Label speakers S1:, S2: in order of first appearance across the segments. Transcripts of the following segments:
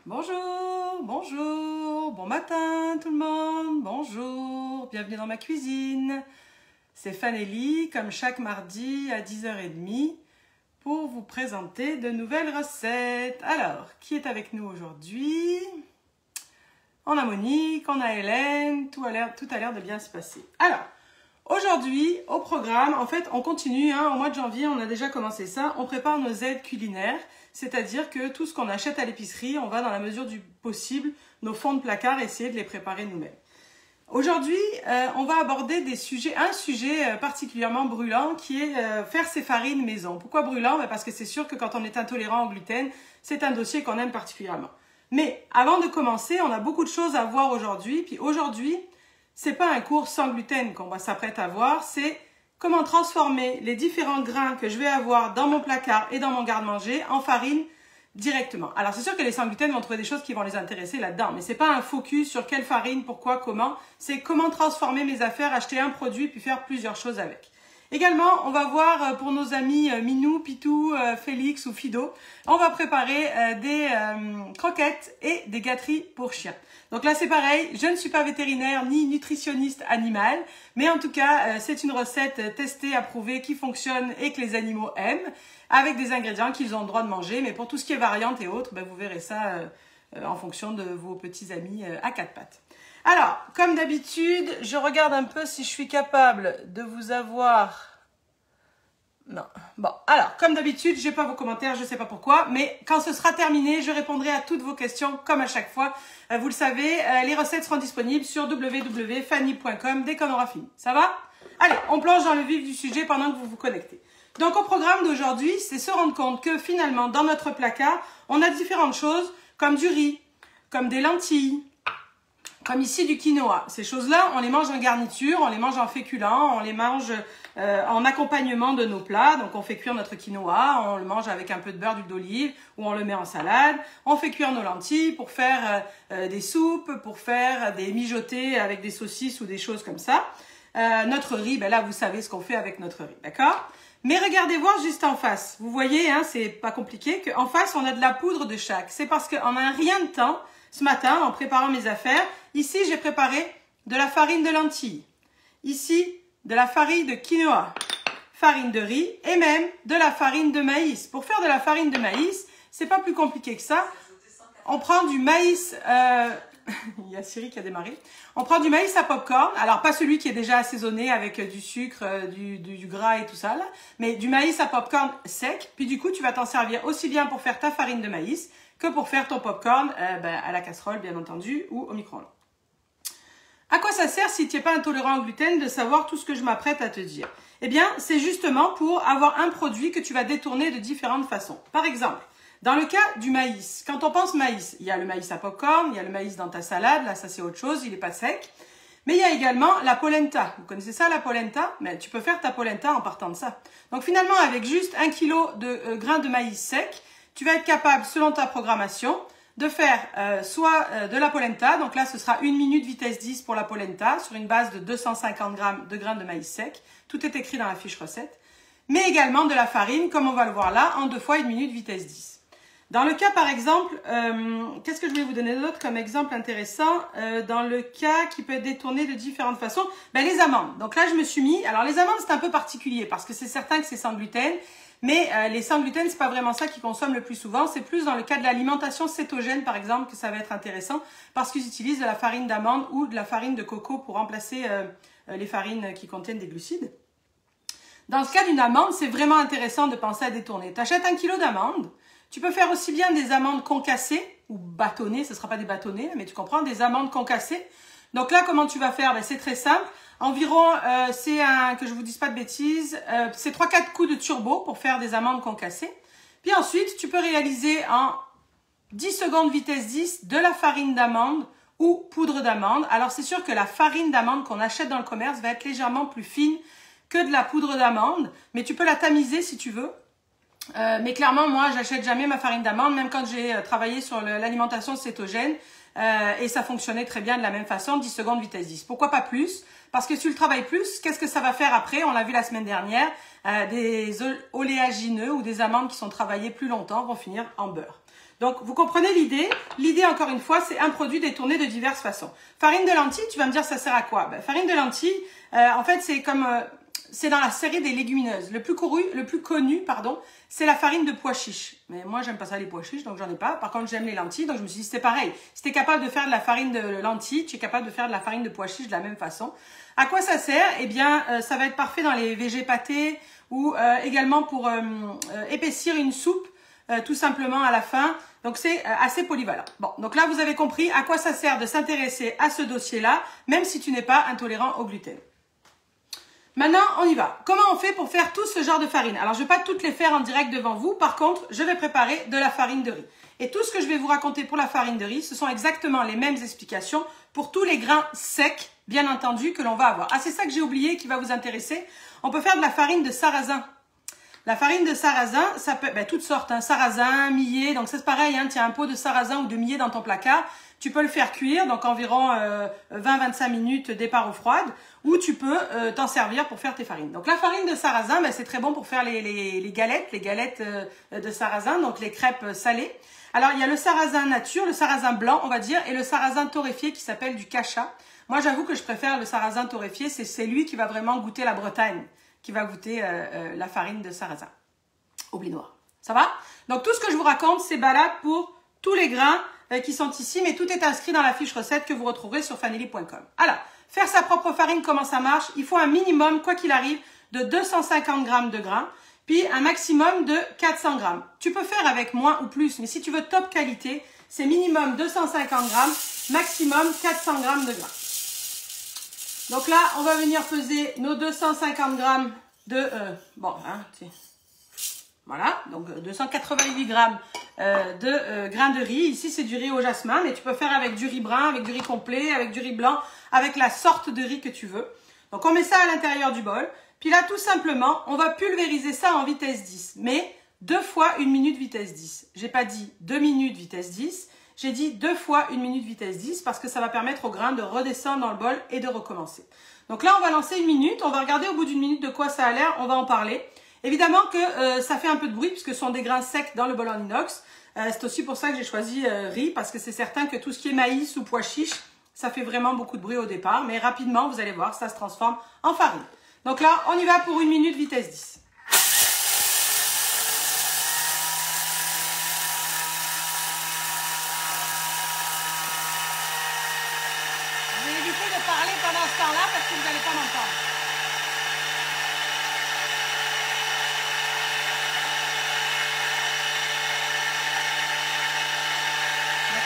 S1: Bonjour, bonjour, bon matin tout le monde, bonjour, bienvenue dans ma cuisine. C'est Fanelli, comme chaque mardi à 10h30, pour vous présenter de nouvelles recettes. Alors, qui est avec nous aujourd'hui? On a Monique, on a Hélène, tout a l'air de bien se passer. Alors, aujourd'hui, au programme, en fait, on continue, au mois de janvier, on a déjà commencé ça, on prépare nos aides culinaires, c'est-à-dire que tout ce qu'on achète à l'épicerie, on va dans la mesure du possible, nos fonds de placard, essayer de les préparer nous-mêmes. Aujourd'hui, on va aborder un sujet particulièrement brûlant qui est faire ses farines maison. Pourquoi brûlant? Parce que c'est sûr que quand on est intolérant au gluten, c'est un dossier qu'on aime particulièrement. Mais avant de commencer, on a beaucoup de choses à voir aujourd'hui. Puis aujourd'hui, c'est pas un cours sans gluten qu'on va s'apprêter à voir, c'est comment transformer les différents grains que je vais avoir dans mon placard et dans mon garde-manger en farine directement. Alors c'est sûr que les sans gluten vont trouver des choses qui vont les intéresser là-dedans, mais c'est pas un focus sur quelle farine, pourquoi, comment, c'est comment transformer mes affaires, acheter un produit puis faire plusieurs choses avec. Également, on va voir pour nos amis Minou, Pitou, Félix ou Fido, on va préparer des croquettes et des gâteries pour chiens. Donc là, c'est pareil, je ne suis pas vétérinaire ni nutritionniste animal, mais en tout cas, c'est une recette testée, approuvée, qui fonctionne et que les animaux aiment, avec des ingrédients qu'ils ont le droit de manger. Mais pour tout ce qui est variante et autres, vous verrez ça en fonction de vos petits amis à quatre pattes. Alors, comme d'habitude, je regarde un peu si je suis capable de vous avoir... Non. Bon, alors, comme d'habitude, je n'ai pas vos commentaires, je ne sais pas pourquoi, mais quand ce sera terminé, je répondrai à toutes vos questions, comme à chaque fois. Vous le savez, les recettes seront disponibles sur www.fanny.com dès qu'on aura fini. Ça va? Allez, on plonge dans le vif du sujet pendant que vous vous connectez. Donc, au programme d'aujourd'hui, c'est se rendre compte que finalement, dans notre placard, on a différentes choses, comme du riz, comme des lentilles, comme ici du quinoa. Ces choses-là, on les mange en garniture, on les mange en féculents, on les mange en accompagnement de nos plats. Donc on fait cuire notre quinoa, on le mange avec un peu de beurre, d'huile d'olive, ou on le met en salade. On fait cuire nos lentilles pour faire des soupes, pour faire des mijotés avec des saucisses ou des choses comme ça. Notre riz, là vous savez ce qu'on fait avec notre riz, d'accord? Mais regardez voir juste en face. Vous voyez, c'est pas compliqué, qu'en face on a de la poudre de chaque. C'est parce qu'en un rien de temps, ce matin, en préparant mes affaires, ici, j'ai préparé de la farine de lentilles. Ici, de la farine de quinoa, farine de riz et même de la farine de maïs. Pour faire de la farine de maïs, c'est pas plus compliqué que ça. On prend du maïs... Il y a Siri qui a démarré. On prend du maïs à popcorn. Alors, pas celui qui est déjà assaisonné avec du sucre, du gras et tout ça, là, mais du maïs à popcorn sec. Puis du coup, tu vas t'en servir aussi bien pour faire ta farine de maïs que pour faire ton popcorn à la casserole, bien entendu, ou au micro-ondes. À quoi ça sert, si tu n'es pas intolérant au gluten, de savoir tout ce que je m'apprête à te dire? Eh bien, c'est justement pour avoir un produit que tu vas détourner de différentes façons. Par exemple, dans le cas du maïs, quand on pense maïs, il y a le maïs à popcorn, il y a le maïs dans ta salade, là ça c'est autre chose, il n'est pas sec. Mais il y a également la polenta. Vous connaissez ça, la polenta? Mais tu peux faire ta polenta en partant de ça. Donc finalement, avec juste 1 kg de grains de maïs sec, tu vas être capable, selon ta programmation, de faire soit de la polenta, donc là ce sera 1 minute vitesse 10 pour la polenta, sur une base de 250 grammes de grains de maïs sec. Tout est écrit dans la fiche recette. Mais également de la farine, comme on va le voir là, en 2 fois 1 minute vitesse 10. Dans le cas, par exemple, qu'est-ce que je vais vous donner d'autre comme exemple intéressant? Dans le cas qui peut être détourné de différentes façons, les amandes. Donc là, je me suis mis... Alors, les amandes, c'est un peu particulier parce que c'est certain que c'est sans gluten, mais les sans gluten, c'est pas vraiment ça qu'ils consomment le plus souvent. C'est plus dans le cas de l'alimentation cétogène, par exemple, que ça va être intéressant parce qu'ils utilisent de la farine d'amande ou de la farine de coco pour remplacer les farines qui contiennent des glucides. Dans le cas d'une amande, c'est vraiment intéressant de penser à détourner. Tu achètes 1 kg d'amandes. Tu peux faire aussi bien des amandes concassées ou bâtonnées, ce ne sera pas des bâtonnets, mais tu comprends, des amandes concassées. Donc là, comment tu vas faire? C'est très simple. Environ, que je vous dise pas de bêtises, c'est 3-4 coups de turbo pour faire des amandes concassées. Puis ensuite, tu peux réaliser en 10 secondes vitesse 10 de la farine d'amande ou poudre d'amande. Alors c'est sûr que la farine d'amande qu'on achète dans le commerce va être légèrement plus fine que de la poudre d'amande, mais tu peux la tamiser si tu veux. Mais clairement, moi, j'achète jamais ma farine d'amande, même quand j'ai travaillé sur l'alimentation cétogène, et ça fonctionnait très bien de la même façon, 10 secondes vitesse 10. Pourquoi pas plus? Parce que si tu le travailles plus, qu'est-ce que ça va faire après? On l'a vu la semaine dernière, des oléagineux ou des amandes qui sont travaillées plus longtemps vont finir en beurre. Donc, vous comprenez l'idée. L'idée, encore une fois, c'est un produit détourné de diverses façons. Farine de lentilles, tu vas me dire, ça sert à quoi? Ben, farine de lentilles, en fait, c'est comme... c'est dans la série des légumineuses. Le plus connu, c'est la farine de pois chiches. Mais moi, j'aime pas ça, les pois chiches, donc j'en ai pas. Par contre, j'aime les lentilles, donc je me suis dit, c'est pareil. Si tu es capable de faire de la farine de lentilles, tu es capable de faire de la farine de pois chiches de la même façon. À quoi ça sert? Eh bien, ça va être parfait dans les végés pâtés ou également pour épaissir une soupe, tout simplement à la fin. Donc, c'est assez polyvalent. Bon, donc là, vous avez compris à quoi ça sert de s'intéresser à ce dossier-là, même si tu n'es pas intolérant au gluten. Maintenant, on y va. Comment on fait pour faire tout ce genre de farine? Alors, je ne vais pas toutes les faire en direct devant vous. Par contre, je vais préparer de la farine de riz. Et tout ce que je vais vous raconter pour la farine de riz, ce sont exactement les mêmes explications pour tous les grains secs, bien entendu, que l'on va avoir. Ah, c'est ça que j'ai oublié qui va vous intéresser. On peut faire de la farine de sarrasin. La farine de sarrasin, ça peut, toutes sortes, hein, sarrasin, millet, donc c'est pareil, hein, tu as un pot de sarrasin ou de millet dans ton placard, tu peux le faire cuire, donc environ 20-25 minutes départ eau froide, ou tu peux t'en servir pour faire tes farines. Donc la farine de sarrasin, c'est très bon pour faire les galettes de sarrasin, donc les crêpes salées. Alors il y a le sarrasin nature, le sarrasin blanc, on va dire, et le sarrasin torréfié qui s'appelle du cacha. Moi j'avoue que je préfère le sarrasin torréfié, c'est lui qui va vraiment goûter la Bretagne, qui va goûter la farine de sarrasin au blé noir. Ça va? Donc tout ce que je vous raconte, c'est valable pour tous les grains qui sont ici, mais tout est inscrit dans la fiche recette que vous retrouverez sur fanelli.com. Alors, faire sa propre farine, comment ça marche? Il faut un minimum, quoi qu'il arrive, de 250 g de grains, puis un maximum de 400 g. Tu peux faire avec moins ou plus, mais si tu veux top qualité, c'est minimum 250 g, maximum 400 g de grains. Donc là, on va venir peser nos 250 g de... voilà, donc 288 g de grains de riz. Ici, c'est du riz au jasmin, mais tu peux faire avec du riz brun, avec du riz complet, avec du riz blanc, avec la sorte de riz que tu veux. Donc, on met ça à l'intérieur du bol. Puis là, tout simplement, on va pulvériser ça en vitesse 10, mais 2 fois 1 minute vitesse 10. J'ai pas dit 2 minutes vitesse 10, j'ai dit 2 fois 1 minute vitesse 10 parce que ça va permettre au grain de redescendre dans le bol et de recommencer. Donc là, on va lancer 1 minute, on va regarder au bout d'1 minute de quoi ça a l'air, on va en parler. Évidemment que ça fait un peu de bruit puisque ce sont des grains secs dans le bol en inox. C'est aussi pour ça que j'ai choisi riz parce que c'est certain que tout ce qui est maïs ou pois chiche, ça fait vraiment beaucoup de bruit au départ. Mais rapidement, vous allez voir, ça se transforme en farine. Donc là, on y va pour 1 minute vitesse 10. Je vais éviter de parler pendant ce temps-là parce que vous n'allez pas m'entendre.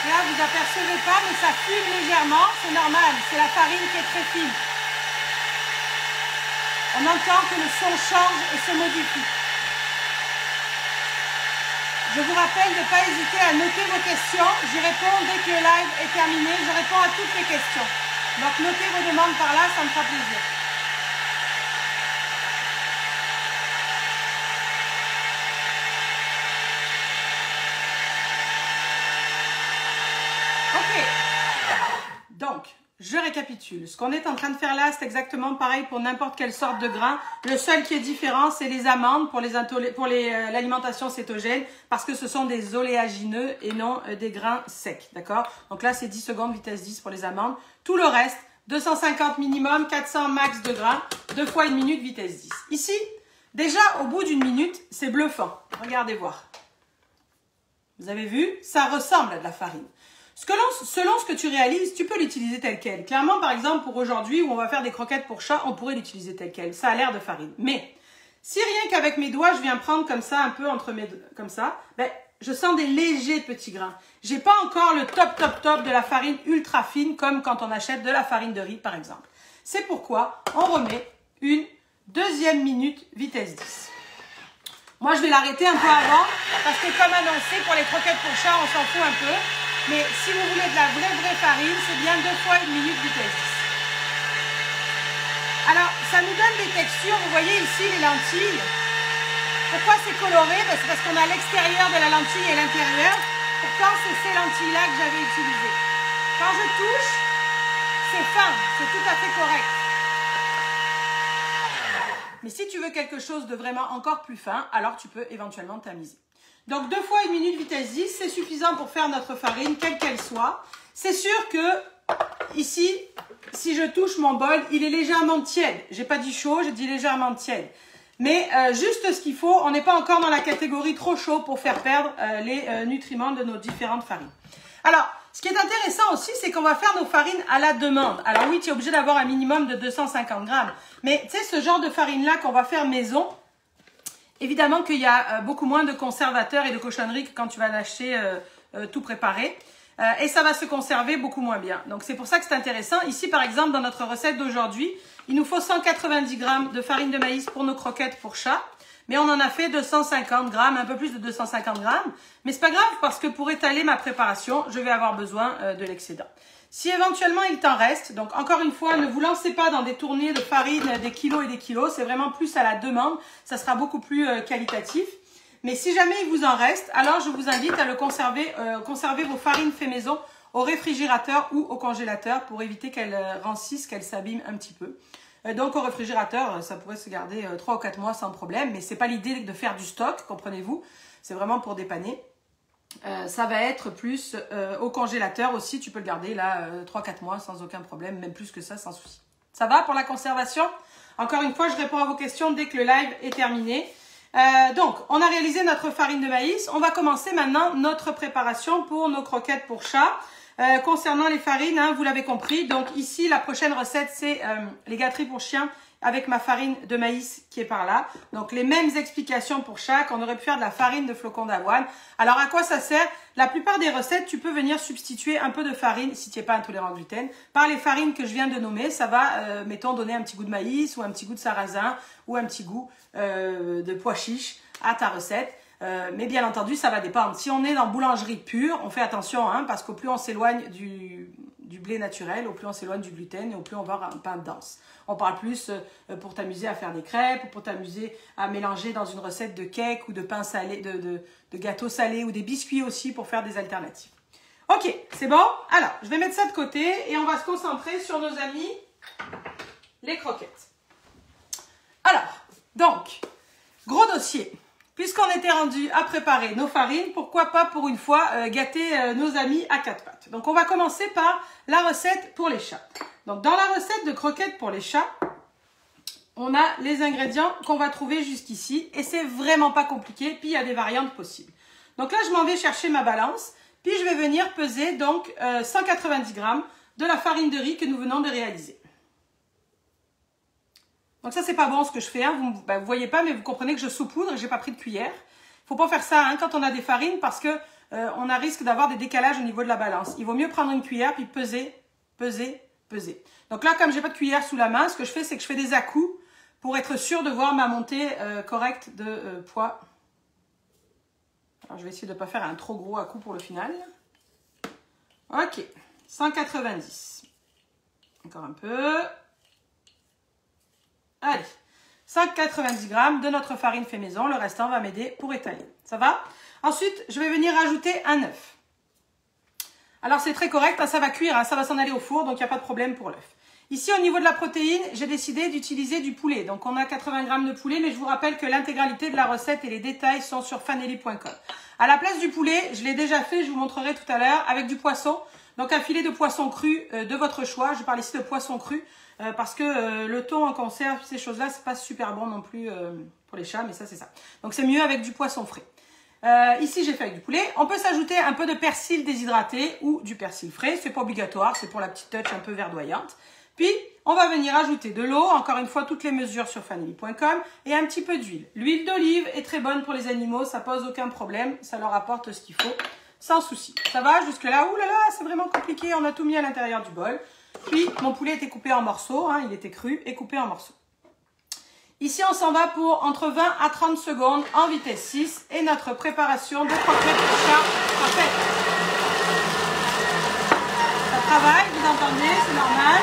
S1: Là, vous n'apercevez pas, mais ça fume légèrement, c'est normal, c'est la farine qui est très fine. On entend que le son change et se modifie. Je vous rappelle de ne pas hésiter à noter vos questions. J'y réponds dès que le live est terminé. Je réponds à toutes les questions. Donc, notez vos demandes par là, ça me fera plaisir. Donc, je récapitule. Ce qu'on est en train de faire là, c'est exactement pareil pour n'importe quelle sorte de grain. Le seul qui est différent, c'est les amandes pour l'alimentation cétogène parce que ce sont des oléagineux et non des grains secs. D'accord? Donc là, c'est 10 secondes, vitesse 10 pour les amandes. Tout le reste, 250 minimum, 400 max de grains, 2 fois 1 minute, vitesse 10. Ici, déjà, au bout d'1 minute, c'est bluffant. Regardez voir. Vous avez vu? Ça ressemble à de la farine. Selon ce que tu réalises, tu peux l'utiliser tel quel. Clairement, par exemple, pour aujourd'hui, où on va faire des croquettes pour chat, on pourrait l'utiliser tel quel. Ça a l'air de farine. Mais, si rien qu'avec mes doigts, je viens prendre comme ça, un peu entre mes doigts, comme ça, je sens des légers petits grains. J'ai pas encore le top de la farine ultra fine, comme quand on achète de la farine de riz, par exemple. C'est pourquoi on remet une deuxième minute vitesse 10. Moi, je vais l'arrêter un peu avant, parce que comme annoncé, pour les croquettes pour chat, on s'en fout un peu. Mais si vous voulez de la vraie farine, c'est bien 2 fois 1 minute vitesse 10. Alors, ça nous donne des textures. Vous voyez ici les lentilles. Pourquoi c'est coloré? C'est parce qu'on a l'extérieur de la lentille et l'intérieur. Pourtant, c'est ces lentilles-là que j'avais utilisées. Quand je touche, c'est fin. C'est tout à fait correct. Mais si tu veux quelque chose de vraiment encore plus fin, alors tu peux éventuellement tamiser. Donc 2 fois 1 minute vitesse 10, c'est suffisant pour faire notre farine, quelle qu'elle soit. C'est sûr que ici, si je touche mon bol, il est légèrement tiède. J'ai pas dit chaud, j'ai dit légèrement tiède. Mais juste ce qu'il faut, on n'est pas encore dans la catégorie trop chaud pour faire perdre les nutriments de nos différentes farines. Alors, ce qui est intéressant aussi, c'est qu'on va faire nos farines à la demande. Alors oui, tu es obligé d'avoir un minimum de 250 grammes. Mais tu sais, ce genre de farine-là qu'on va faire maison, évidemment qu'il y a beaucoup moins de conservateurs et de cochonneries que quand tu vas l'acheter tout préparé. Et ça va se conserver beaucoup moins bien. Donc c'est pour ça que c'est intéressant. Ici, par exemple, dans notre recette d'aujourd'hui, il nous faut 190 grammes de farine de maïs pour nos croquettes pour chat. Mais on en a fait 250 grammes, un peu plus de 250 grammes. Mais c'est pas grave parce que pour étaler ma préparation, je vais avoir besoin de l'excédent. Si éventuellement il t'en reste, donc encore une fois, ne vous lancez pas dans des tournées de farine des kilos et des kilos. C'est vraiment plus à la demande. Ça sera beaucoup plus qualitatif. Mais si jamais il vous en reste, alors je vous invite à le conserver, conserver vos farines fait maison au réfrigérateur ou au congélateur pour éviter qu'elles rancissent, qu'elles s'abîment un petit peu. Donc au réfrigérateur, ça pourrait se garder 3 ou 4 mois sans problème, mais c'est pas l'idée de faire du stock, comprenez-vous. C'est vraiment pour dépanner. Ça va être plus au congélateur aussi, tu peux le garder là 3-4 mois sans aucun problème, même plus que ça sans souci. Ça va pour la conservation? Encore une fois, je réponds à vos questions dès que le live est terminé. Donc, on a réalisé notre farine de maïs. On va commencer maintenant notre préparation pour nos croquettes pour chat. Concernant les farines, hein, vous l'avez compris. Donc ici, la prochaine recette, c'est les gâteries pour chiens avec ma farine de maïs qui est par là. Donc les mêmes explications pour chaque. On aurait pu faire de la farine de flocons d'avoine. Alors à quoi ça sert? La plupart des recettes, tu peux venir substituer un peu de farine, si tu n'es pas intolérant au gluten, par les farines que je viens de nommer. Ça va, mettons, donner un petit goût de maïs ou un petit goût de sarrasin ou un petit goût de pois chiche à ta recette. Mais bien entendu, ça va dépendre. Si on est dans boulangerie pure, on fait attention, hein, parce qu'au plus on s'éloigne du blé naturel, au plus on s'éloigne du gluten et au plus on va avoir un pain dense. On parle plus pour t'amuser à faire des crêpes, ou pour t'amuser à mélanger dans une recette de cake ou de pain salé, de gâteau salé ou des biscuits aussi pour faire des alternatives. Ok, c'est bon? Alors, je vais mettre ça de côté et on va se concentrer sur nos amis, les croquettes. Alors, donc, gros dossier. Puisqu'on était rendu à préparer nos farines, pourquoi pas pour une fois gâter nos amis à 4 pattes. Donc on va commencer par la recette pour les chats. Donc dans la recette de croquettes pour les chats, on a les ingrédients qu'on va trouver jusqu'ici et c'est vraiment pas compliqué, puis il y a des variantes possibles. Donc là je m'en vais chercher ma balance, puis je vais venir peser donc 190 grammes de la farine de riz que nous venons de réaliser. Donc ça, c'est pas bon ce que je fais. Hein. Vous voyez pas, mais vous comprenez que je saupoudre et j'ai pas pris de cuillère. Faut pas faire ça hein, quand on a des farines parce que on a risque d'avoir des décalages au niveau de la balance. Il vaut mieux prendre une cuillère puis peser, peser, peser. Donc là, comme j'ai pas de cuillère sous la main, ce que je fais, c'est que je fais des à-coups pour être sûr de voir ma montée correcte de poids. Alors je vais essayer de pas faire un trop gros à-coup pour le final. Ok, 190. Encore un peu. Allez, 190 grammes de notre farine fait maison. Le restant va m'aider pour étaler. Ça va? Ensuite, je vais venir rajouter un œuf. Alors, c'est très correct. Hein, ça va cuire. Hein, ça va s'en aller au four. Donc, il n'y a pas de problème pour l'œuf. Ici, au niveau de la protéine, j'ai décidé d'utiliser du poulet. Donc, on a 80 grammes de poulet. Mais je vous rappelle que l'intégralité de la recette et les détails sont sur fanelli.com. À la place du poulet, je l'ai déjà fait. Je vous montrerai tout à l'heure avec du poisson. Donc, un filet de poisson cru de votre choix. Je parle ici de poisson cru. Parce que le thon en conserve, ces choses-là, c'est pas super bon non plus pour les chats, mais ça, c'est ça. Donc, c'est mieux avec du poisson frais. Ici, j'ai fait avec du poulet. On peut s'ajouter un peu de persil déshydraté ou du persil frais. C'est pas obligatoire, c'est pour la petite touch un peu verdoyante. Puis, on va venir ajouter de l'eau. Encore une fois, toutes les mesures sur fanelli.com et un petit peu d'huile. L'huile d'olive est très bonne pour les animaux, ça pose aucun problème. Ça leur apporte ce qu'il faut, sans souci. Ça va jusque-là? Ouh là là, c'est vraiment compliqué. On a tout mis à l'intérieur du bol. Puis, mon poulet était coupé en morceaux, hein, il était cru et coupé en morceaux. Ici, on s'en va pour entre 20 à 30 secondes en vitesse 6 et notre préparation de croquettes de chat sera faite. Ça travaille, vous entendez, c'est normal.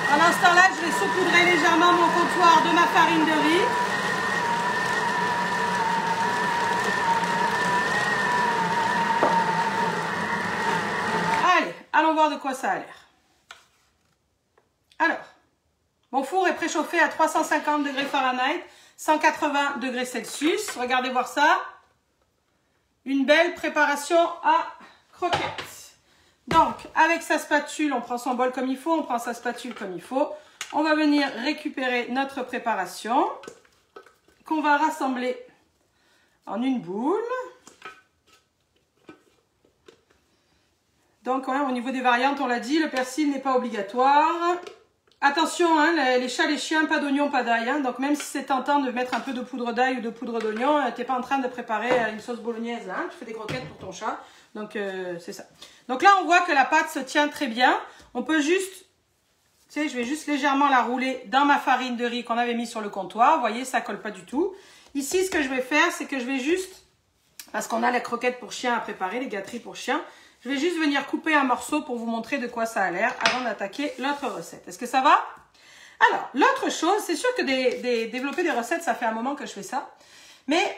S1: Pendant ce temps-là, je vais saupoudrer légèrement mon comptoir de ma farine de riz. Allons voir de quoi ça a l'air. Alors, Mon four est préchauffé à 350 degrés Fahrenheit, 180 degrés Celsius. Regardez voir ça. Une belle préparation à croquettes. Donc, avec sa spatule, on prend son bol comme il faut, on prend sa spatule comme il faut. On va venir récupérer notre préparation qu'on va rassembler en une boule. Donc, ouais, au niveau des variantes, on l'a dit, le persil n'est pas obligatoire. Attention, hein, les chats, les chiens, pas d'oignon, pas d'ail. Hein. Donc, même si c'est tentant de mettre un peu de poudre d'ail ou de poudre d'oignon, tu n'es pas en train de préparer une sauce bolognaise. Hein. Tu fais des croquettes pour ton chat. Donc, c'est ça. Donc là, on voit que la pâte se tient très bien. On peut juste, tu sais, je vais juste légèrement la rouler dans ma farine de riz qu'on avait mis sur le comptoir. Vous voyez, ça colle pas du tout. Ici, ce que je vais faire, c'est que je vais juste, parce qu'on a les croquettes pour chiens à préparer, les gâteries pour chiens, je vais juste venir couper un morceau pour vous montrer de quoi ça a l'air avant d'attaquer l'autre recette. Est-ce que ça va? Alors, l'autre chose, c'est sûr que développer des recettes, ça fait un moment que je fais ça. Mais,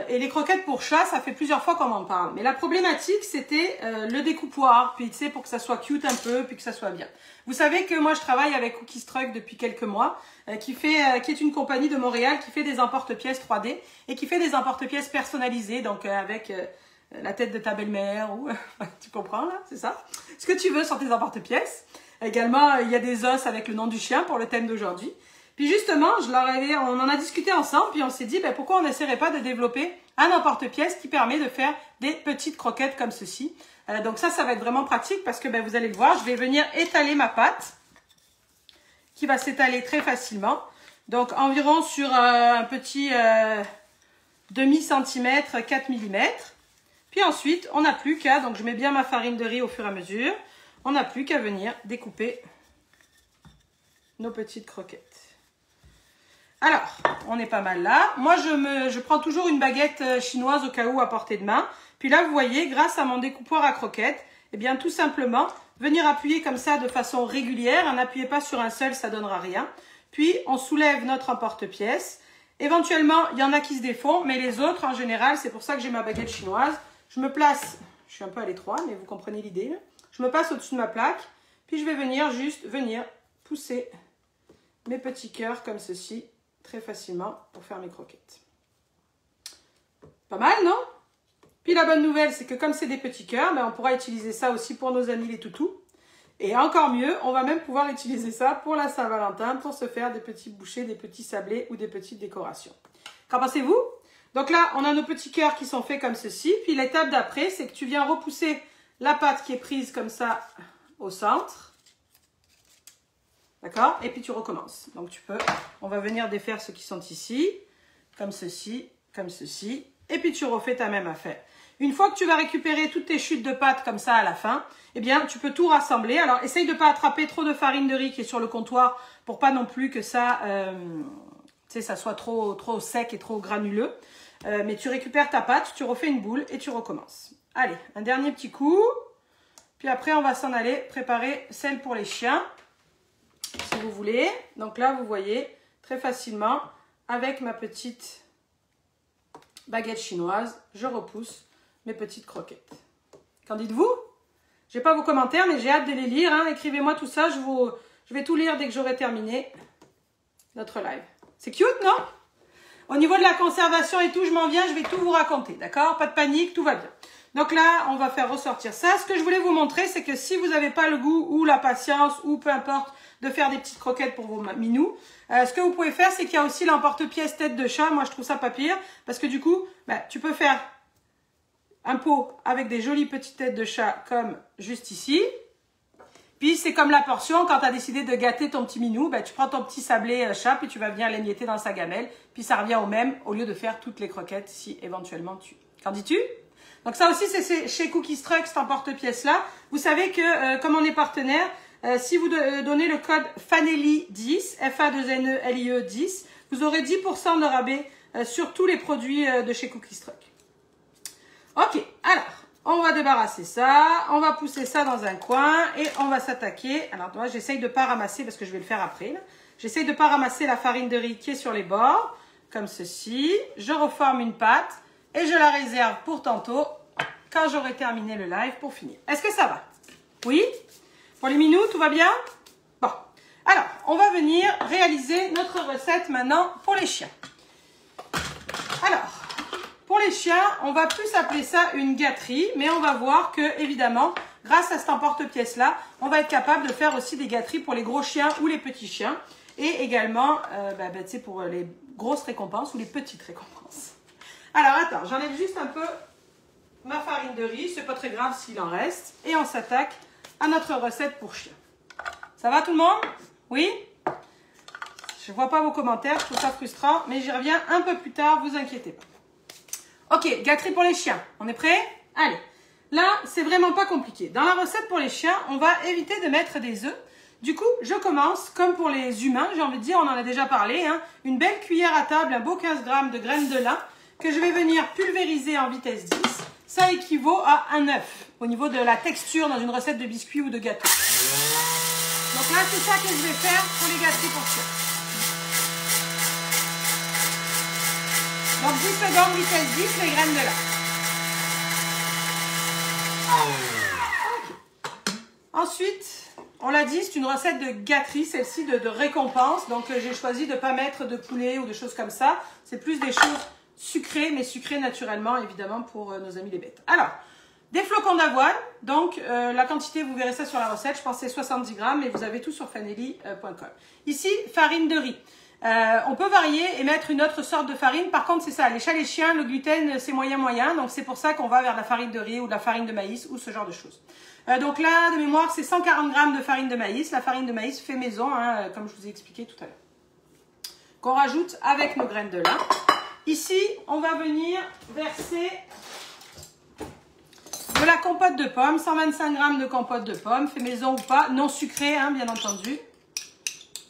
S1: et les croquettes pour chat, ça fait plusieurs fois qu'on m'en parle. Mais la problématique, c'était le découpoir, puis tu sais, pour que ça soit cute un peu, puis que ça soit bien. Vous savez que moi, je travaille avec Cookies Truck depuis quelques mois, qui est une compagnie de Montréal qui fait des emporte-pièces 3D et qui fait des emporte-pièces personnalisées, donc avec la tête de ta belle-mère, ou tu comprends là, c'est ça? Ce que tu veux sur tes emporte-pièces. Également, il y a des os avec le nom du chien pour le thème d'aujourd'hui. Puis justement, on en a discuté ensemble, puis on s'est dit, ben, pourquoi on n'essaierait pas de développer un emporte-pièce qui permet de faire des petites croquettes comme ceci. Donc ça va être vraiment pratique parce que ben, vous allez le voir, je vais venir étaler ma pâte qui va s'étaler très facilement. Donc environ sur un petit demi-centimètre, 4 mm. Puis ensuite, on n'a plus qu'à, donc je mets bien ma farine de riz au fur et à mesure, on n'a plus qu'à venir découper nos petites croquettes. Alors, on est pas mal là. Moi, je prends toujours une baguette chinoise au cas où à portée de main. Puis là, vous voyez, grâce à mon découpoir à croquettes, eh bien, tout simplement, venir appuyer comme ça de façon régulière. N'appuyez pas sur un seul, ça donnera rien. Puis, on soulève notre emporte-pièce. Éventuellement, il y en a qui se défont, mais les autres, en général, c'est pour ça que j'ai ma baguette chinoise. Je me place, je suis un peu à l'étroit, mais vous comprenez l'idée. Je me passe au-dessus de ma plaque. Puis, je vais venir pousser mes petits cœurs comme ceci. Très facilement pour faire mes croquettes. Pas mal, non? Puis la bonne nouvelle, c'est que comme c'est des petits cœurs, ben on pourra utiliser ça aussi pour nos amis les toutous. Et encore mieux, on va même pouvoir utiliser ça pour la Saint-Valentin, pour se faire des petits bouchées, des petits sablés ou des petites décorations. Qu'en pensez-vous? Donc là, on a nos petits cœurs qui sont faits comme ceci. Puis l'étape d'après, c'est que tu viens repousser la pâte qui est prise comme ça au centre. D'accord? Et puis tu recommences. Donc on va venir défaire ceux qui sont ici, comme ceci, comme ceci. Et puis tu refais ta même affaire. Une fois que tu vas récupérer toutes tes chutes de pâte comme ça à la fin, eh bien tu peux tout rassembler. Alors essaye de ne pas attraper trop de farine de riz qui est sur le comptoir pour pas non plus que ça, ça soit trop sec et trop granuleux. Mais tu récupères ta pâte, tu refais une boule et tu recommences. Allez, un dernier petit coup. Puis après on va s'en aller préparer celle pour les chiens. Si vous voulez. Donc là, vous voyez très facilement, avec ma petite baguette chinoise, je repousse mes petites croquettes. Qu'en dites-vous? Je n'ai pas vos commentaires, mais j'ai hâte de les lire. Hein. Écrivez-moi tout ça. Je vais tout lire dès que j'aurai terminé notre live. C'est cute, non? Au niveau de la conservation et tout, je m'en viens, je vais tout vous raconter. D'accord? Pas de panique, tout va bien. Donc là, on va faire ressortir ça. Ce que je voulais vous montrer, c'est que si vous n'avez pas le goût ou la patience ou peu importe de faire des petites croquettes pour vos minous, ce que vous pouvez faire, c'est qu'il y a aussi l'emporte-pièce tête de chat. Moi, je trouve ça pas pire parce que du coup, tu peux faire un pot avec des jolies petites têtes de chat comme juste ici. Puis, c'est comme la portion, quand tu as décidé de gâter ton petit minou, tu prends ton petit sablé chat, puis tu vas venir l'émietter dans sa gamelle. Puis, ça revient au même au lieu de faire toutes les croquettes si éventuellement tu... Qu'en dis-tu? Donc ça aussi, c'est chez Cookies Truck, cet emporte-pièce-là. Vous savez que, comme on est partenaire, si vous donnez le code FANELIE10, F-A-2-N-E-L-I-E 10, vous aurez 10% de rabais sur tous les produits de chez Cookies Truck. Ok, alors, on va débarrasser ça, on va pousser ça dans un coin et on va s'attaquer. Alors, moi, j'essaye de ne pas ramasser parce que je vais le faire après. J'essaye de ne pas ramasser la farine de riz qui est sur les bords, comme ceci. Je reforme une pâte. Et je la réserve pour tantôt, quand j'aurai terminé le live pour finir. Est-ce que ça va? Oui? Pour les minous, tout va bien? Bon. Alors, on va venir réaliser notre recette maintenant pour les chiens. Alors, pour les chiens, on va plus appeler ça une gâterie, mais on va voir que, évidemment, grâce à cet emporte-pièce là, on va être capable de faire aussi des gâteries pour les gros chiens ou les petits chiens, et également, tu sais, pour les grosses récompenses ou les petites récompenses. Alors, attends, j'enlève juste un peu ma farine de riz, c'est pas très grave s'il en reste, et on s'attaque à notre recette pour chiens. Ça va tout le monde? Oui? Je vois pas vos commentaires, je trouve ça frustrant, mais j'y reviens un peu plus tard, vous inquiétez pas. Ok, gâterie pour les chiens, on est prêt? Allez, là, c'est vraiment pas compliqué. Dans la recette pour les chiens, on va éviter de mettre des œufs. Du coup, je commence, comme pour les humains, j'ai envie de dire, on en a déjà parlé, hein, une belle cuillère à table, un beau 15 g de graines de lin, que je vais venir pulvériser en vitesse 10. Ça équivaut à un œuf, au niveau de la texture dans une recette de biscuits ou de gâteau. Donc là, c'est ça que je vais faire pour les gâteries pour chiens. Donc 10 secondes, vitesse 10, les graines de lin. Ensuite, on l'a dit, c'est une recette de gâterie, celle-ci de récompense. Donc j'ai choisi de ne pas mettre de poulet ou de choses comme ça. C'est plus des choses sucrées, mais sucrées naturellement, évidemment, pour nos amis les bêtes. Alors, des flocons d'avoine. Donc la quantité, vous verrez ça sur la recette. Je pense que c'est 70 g, mais vous avez tout sur fanelli.com. Ici, farine de riz. On peut varier et mettre une autre sorte de farine. Par contre, c'est ça, les chats, les chiens, le gluten, c'est moyen. Donc, c'est pour ça qu'on va vers la farine de riz ou de la farine de maïs ou ce genre de choses. Donc là, de mémoire, c'est 140 g de farine de maïs. La farine de maïs fait maison, hein, comme je vous ai expliqué tout à l'heure. Qu'on rajoute avec nos graines de lin. Ici, on va venir verser de la compote de pommes. 125 g de compote de pommes, fait maison ou pas. Non sucrée, hein, bien entendu.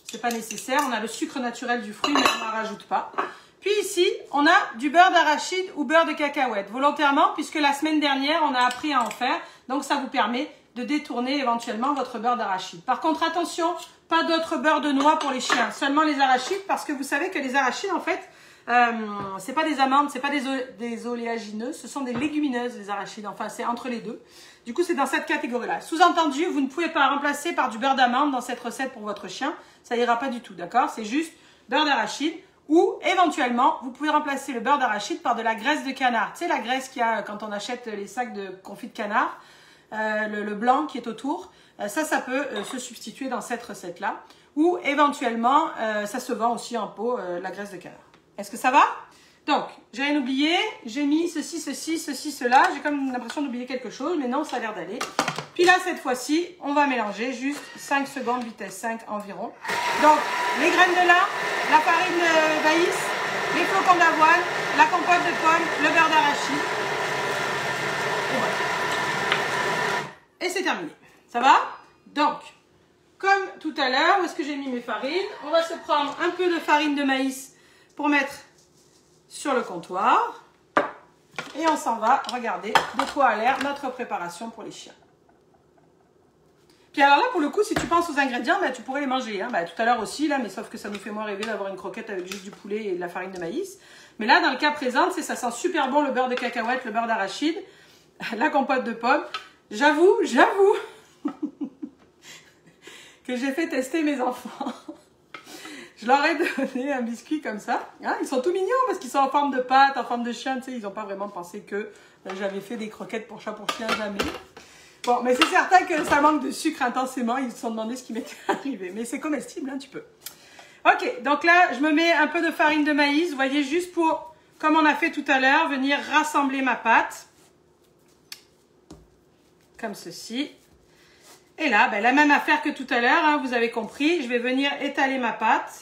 S1: C'est pas nécessaire, on a le sucre naturel du fruit, mais on n'en rajoute pas. Puis ici, on a du beurre d'arachide ou beurre de cacahuète, volontairement, puisque la semaine dernière, on a appris à en faire. Donc, ça vous permet de détourner éventuellement votre beurre d'arachide. Par contre, attention, pas d'autre beurre de noix pour les chiens, seulement les arachides, parce que vous savez que les arachides, en fait, c'est pas des amandes, c'est pas des oléagineuses, ce sont des légumineuses, les arachides. Enfin, c'est entre les deux. Du coup, c'est dans cette catégorie-là. Sous-entendu, vous ne pouvez pas remplacer par du beurre d'amande dans cette recette pour votre chien. Ça ira pas du tout, d'accord? C'est juste beurre d'arachide. Ou, éventuellement, vous pouvez remplacer le beurre d'arachide par de la graisse de canard. Tu sais, la graisse qu'il y a quand on achète les sacs de confit de canard, le blanc qui est autour. Ça peut se substituer dans cette recette-là. Ou, éventuellement, ça se vend aussi en pot, la graisse de canard. Est-ce que ça va? Donc, j'ai rien oublié, j'ai mis ceci, cela. J'ai comme l'impression d'oublier quelque chose, mais non, ça a l'air d'aller. Puis là, cette fois-ci, on va mélanger juste 5 secondes, vitesse 5 environ. Donc, les graines de lin, la farine de maïs, les flocons d'avoine, la compote de pommes, le beurre d'arachide. Et voilà. Et c'est terminé. Ça va? Donc, comme tout à l'heure, où est-ce que j'ai mis mes farines? On va se prendre un peu de farine de maïs pour mettre sur le comptoir. Et on s'en va regarder de quoi a l'air notre préparation pour les chiens. Puis alors là, pour le coup, si tu penses aux ingrédients, tu pourrais les manger. Hein. Tout à l'heure aussi, là, mais sauf que ça nous fait moins rêver d'avoir une croquette avec juste du poulet et de la farine de maïs. Mais là, dans le cas présent, ça sent super bon le beurre de cacahuète, le beurre d'arachide, la compote de pommes. J'avoue que j'ai fait tester mes enfants. Je leur ai donné un biscuit comme ça. Hein, ils sont tout mignons parce qu'ils sont en forme de pâte, en forme de chien. Tu sais, ils n'ont pas vraiment pensé que j'avais fait des croquettes pour chat, pour chien, jamais. Bon, mais c'est certain que ça manque de sucre intensément. Ils se sont demandé ce qui m'était arrivé. Mais c'est comestible, hein, tu peux. Ok, donc là, je me mets un peu de farine de maïs. Vous voyez, juste pour, comme on a fait tout à l'heure, venir rassembler ma pâte. Comme ceci. Et là, la même affaire que tout à l'heure, hein, vous avez compris. Je vais venir étaler ma pâte.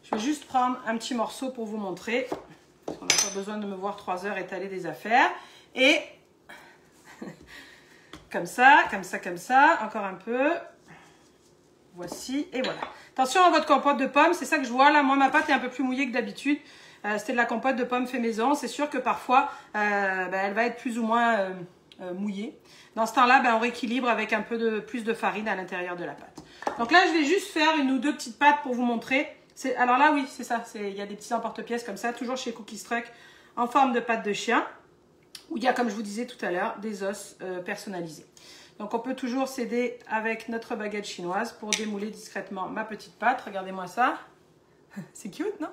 S1: Je vais juste prendre un petit morceau pour vous montrer. Parce qu'on n'a pas besoin de me voir 3 heures étaler des affaires. Et comme ça, encore un peu. Voici, et voilà. Attention à votre compote de pommes, c'est ça que je vois là. Moi, ma pâte est un peu plus mouillée que d'habitude. C'était de la compote de pommes fait maison. C'est sûr que parfois, elle va être plus ou moins mouillée. Dans ce temps-là, on rééquilibre avec un peu plus de farine à l'intérieur de la pâte. Donc là, je vais juste faire 1 ou 2 petites pâtes pour vous montrer. Alors là, oui, c'est ça. Il y a des petits emporte-pièces comme ça, toujours chez Cookies Truck, en forme de pâte de chien, où il y a, comme je vous disais tout à l'heure, des os personnalisés. Donc, on peut toujours s'aider avec notre baguette chinoise pour démouler discrètement ma petite pâte. Regardez-moi ça. C'est cute, non?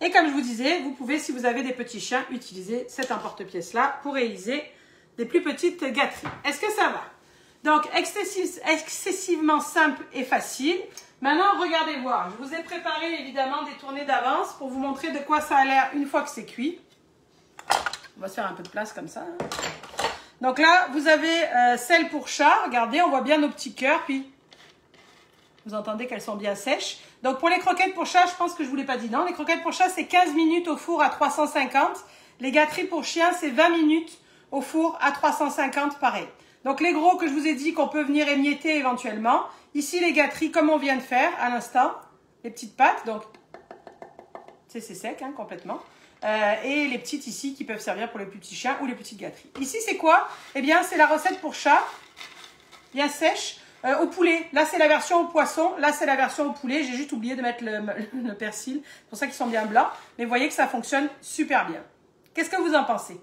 S1: Et comme je vous disais, vous pouvez, si vous avez des petits chiens, utiliser cet emporte-pièce-là pour réaliser des plus petites gâteries. Est-ce que ça va? Donc, excessivement simple et facile. Maintenant, regardez voir. Je vous ai préparé évidemment des tournées d'avance pour vous montrer de quoi ça a l'air une fois que c'est cuit. On va se faire un peu de place comme ça. Donc là, vous avez celle pour chat. Regardez, on voit bien nos petits cœurs. Puis, vous entendez qu'elles sont bien sèches. Donc, pour les croquettes pour chat, je pense que je ne vous l'ai pas dit, non? Les croquettes pour chat, c'est 15 minutes au four à 350. Les gâteries pour chien, c'est 20 minutes au four à 350, pareil. Donc, les gros que je vous ai dit qu'on peut venir émietter éventuellement. Ici, les gâteries, comme on vient de faire à l'instant. Les petites pâtes, donc, c'est sec, hein, complètement. Et les petites ici qui peuvent servir pour les petits chiens ou les petites gâteries. Ici, c'est quoi? Eh bien, c'est la recette pour chat, bien sèche, au poulet. Là, c'est la version au poisson. Là, c'est la version au poulet. J'ai juste oublié de mettre le persil. C'est pour ça qu'ils sont bien blancs. Mais vous voyez que ça fonctionne super bien. Qu'est-ce que vous en pensez?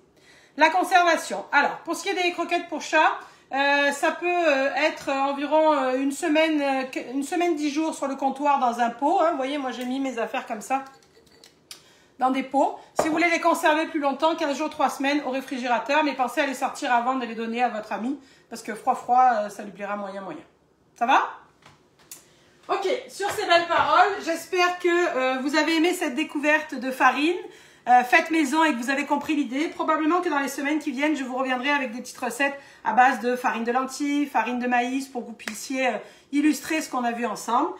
S1: La conservation. Alors, pour ce qui est des croquettes pour chat, ça peut être environ une semaine, 10 jours sur le comptoir dans un pot. Hein. Vous voyez, moi, j'ai mis mes affaires comme ça dans des pots. Si vous voulez les conserver plus longtemps, 15 jours, 3 semaines au réfrigérateur, mais pensez à les sortir avant de les donner à votre ami, parce que froid, ça lui plaira moyen. Ça va? Ok, sur ces belles paroles, j'espère que vous avez aimé cette découverte de farine. Faites maison et que vous avez compris l'idée. Probablement que dans les semaines qui viennent, je vous reviendrai avec des petites recettes à base de farine de lentilles, farine de maïs, pour que vous puissiez illustrer ce qu'on a vu ensemble.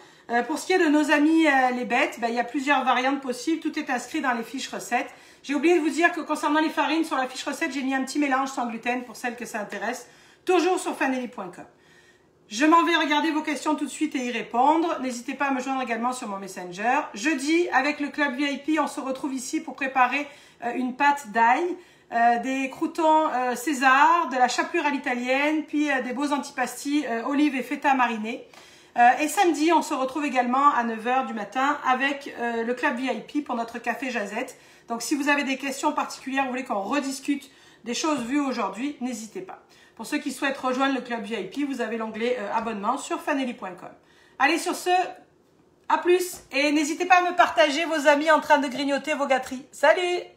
S1: Pour ce qui est de nos amis les bêtes, il y a plusieurs variantes possibles. Tout est inscrit dans les fiches recettes. J'ai oublié de vous dire que concernant les farines, sur la fiche recette, j'ai mis un petit mélange sans gluten pour celles que ça intéresse. Toujours sur fanelli.com. Je m'en vais regarder vos questions tout de suite et y répondre. N'hésitez pas à me joindre également sur mon Messenger. Jeudi, avec le Club VIP, on se retrouve ici pour préparer une pâte d'ail, des croûtons César, de la chapelure à l'italienne, puis des beaux antipastis olives et feta marinés. Et samedi, on se retrouve également à 9 h du matin avec le Club VIP pour notre café Jazette. Donc, si vous avez des questions particulières, vous voulez qu'on rediscute des choses vues aujourd'hui, n'hésitez pas. Pour ceux qui souhaitent rejoindre le Club VIP, vous avez l'onglet abonnement sur fanelli.com. Allez, sur ce, à plus. Et n'hésitez pas à me partager vos amis en train de grignoter vos gâteries. Salut!